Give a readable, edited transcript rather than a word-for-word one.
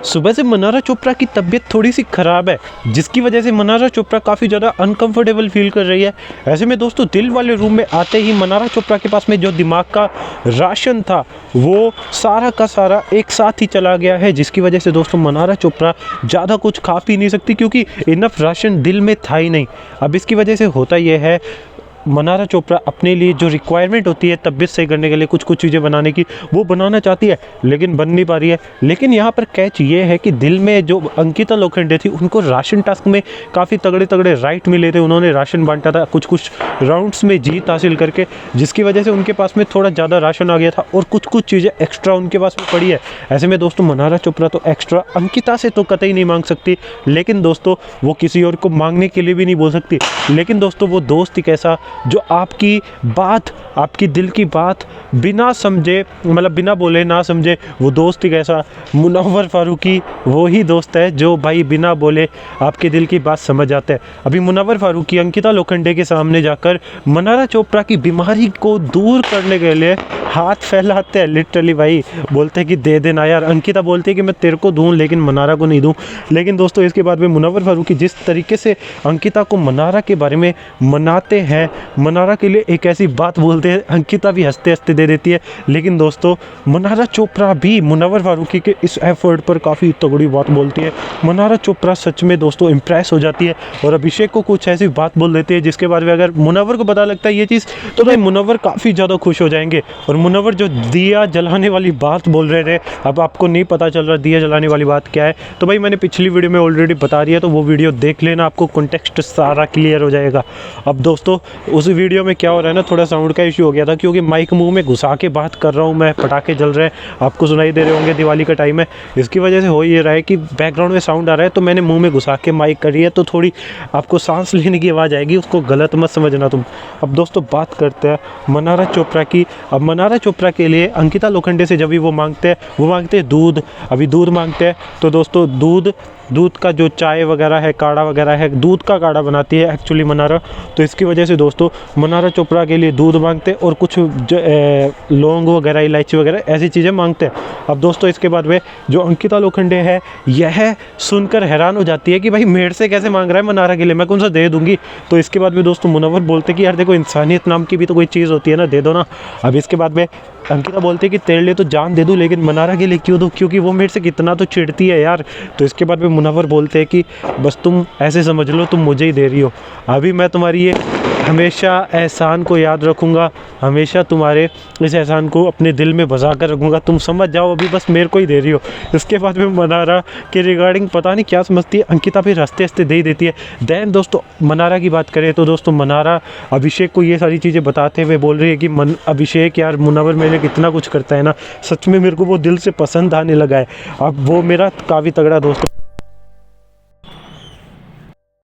सुबह से मनारा चोपड़ा की तबीयत थोड़ी सी ख़राब है, जिसकी वजह से मनारा चोपड़ा काफ़ी ज़्यादा अनकंफर्टेबल फील कर रही है। ऐसे में दोस्तों दिल वाले रूम में आते ही मनारा चोपड़ा के पास में जो दिमाग का राशन था वो सारा का सारा एक साथ ही चला गया है, जिसकी वजह से दोस्तों मनारा चोपड़ा ज़्यादा कुछ खा पी नहीं सकती क्योंकि इनफ राशन दिल में था ही नहीं। अब इसकी वजह से होता यह है, मनारा चोपड़ा अपने लिए जो रिक्वायरमेंट होती है तबीयत सही करने के लिए कुछ कुछ चीज़ें बनाने की, वो बनाना चाहती है लेकिन बन नहीं पा रही है। लेकिन यहाँ पर कैच ये है कि दिल में जो अंकिता लोखंडे थी उनको राशन टास्क में काफ़ी तगड़े तगड़े राइट मिले थे। उन्होंने राशन बांटा था कुछ कुछ राउंड्स में जीत हासिल करके, जिसकी वजह से उनके पास में थोड़ा ज़्यादा राशन आ गया था और कुछ कुछ चीज़ें एक्स्ट्रा उनके पास में पड़ी है। ऐसे में दोस्तों मनारा चोपड़ा तो एक्स्ट्रा अंकिता से तो कतई नहीं मांग सकती, लेकिन दोस्तों वो किसी और को मांगने के लिए भी नहीं बोल सकती। लेकिन दोस्तों वो दोस्त एक ऐसा जो आपकी बात, आपकी दिल की बात बिना समझे, मतलब बिना बोले ना समझे, वो दोस्त एक ऐसा मुनव्वर फारूकी वो ही दोस्त है जो भाई बिना बोले आपके दिल की बात समझ आता है। अभी मुनव्वर फारूकी अंकिता लोखंडे के सामने जाकर मनारा चोपड़ा की बीमारी को दूर करने के लिए हाथ फैलाते हैं, लिटरली भाई बोलते हैं कि दे देना यार। अंकिता बोलती है कि मैं तेरे को दूं लेकिन मनारा को नहीं दूं। लेकिन दोस्तों इसके बाद में मुनव्वर फारूकी जिस तरीके से अंकिता को मनारा के बारे में मनाते हैं, मनारा के लिए एक ऐसी बात बोलते हैं, अंकिता भी हंसते हंसते दे देती है। लेकिन दोस्तों मनारा चोपड़ा भी मुनव्वर फारूकी के इस एफर्ट पर काफ़ी तगड़ी बात बोलती है। मनारा चोपड़ा सच में दोस्तों इम्प्रेस हो जाती है और अभिषेक को कुछ ऐसी बात बोल देती है जिसके बारे में अगर मुनव्वर को पता लगता है ये चीज़ तो भाई मुनव्वर काफ़ी ज़्यादा खुश हो जाएंगे। और मुनव्वर जो दिया जलाने वाली बात बोल रहे थे, अब आपको नहीं पता चल रहा दिया जलाने वाली बात क्या है, तो भाई मैंने पिछली वीडियो में ऑलरेडी बता दिया, तो वो वीडियो देख लेना, आपको कॉन्टेक्स्ट सारा क्लियर हो जाएगा। अब दोस्तों उस वीडियो में क्या हो रहा है ना, थोड़ा साउंड का इशू हो गया था क्योंकि माइक मुंह में घुसा के बात कर रहा हूँ मैं, पटाखे जल रहे हैं, आपको सुनाई दे रहे होंगे, दिवाली का टाइम है, इसकी वजह से हो ये रहा है कि बैकग्राउंड में साउंड आ रहा है, तो मैंने मुंह में घुसा के माइक करी है, तो थोड़ी आपको सांस लेने की आवाज़ आएगी, उसको गलत मत समझना तुम। अब दोस्तों बात करते हैं मनारा चोपड़ा की। अब मनारा चोपड़ा के लिए अंकिता लोखंडे से जब भी वो मांगते हैं दूध, अभी दूध मांगते हैं, तो दोस्तों दूध का जो चाय वगैरह है, काढ़ा वगैरह है, दूध का काढ़ा बनाती है एक्चुअली मनारा, तो इसकी वजह से दोस्तों मनारा चोपड़ा के लिए दूध मांगते हैं और कुछ लौंग वगैरह, इलायची वगैरह ऐसी चीज़ें मांगते हैं। अब दोस्तों इसके बाद में जो अंकिता लोखंडे है यह सुनकर हैरान हो जाती है कि भाई मेरे से कैसे मांग रहा है मनारा के लिए, मैं कौन सा दे दूंगी। तो इसके बाद में दोस्तों मुनव्वर बोलते कि यार देखो इंसानियत नाम की भी तो कोई चीज़ होती है ना, दे दो ना। अब इसके बाद में अंकिता बोलती है कि तेरे लिए तो जान दे दूं लेकिन मनारा के लिए क्यों दूं, क्योंकि वो मेरे से कितना तो चिढ़ती है यार। तो इसके बाद में मुनव्वर बोलते हैं कि बस तुम ऐसे समझ लो तुम मुझे ही दे रही हो, अभी मैं तुम्हारी ये हमेशा एहसान को याद रखूँगा, हमेशा तुम्हारे इस एहसान को अपने दिल में बसा कर रखूँगा, तुम समझ जाओ अभी बस मेरे को ही दे रही हो। इसके बाद में मनारा के रिगार्डिंग पता नहीं क्या समझती है, अंकिता फिर हंसते हंसते दे ही देती है। दैन दोस्तों मनारा की बात करें तो दोस्तों मनारा अभिषेक को ये सारी चीज़ें बताते हुए बोल रही है कि अभिषेक यार मुनव्वर मेरे लिए कितना कुछ करता है ना, सच में मेरे को वो दिल से पसंद आने लगा है, अब वो मेरा काफ़ी तगड़ा दोस्त।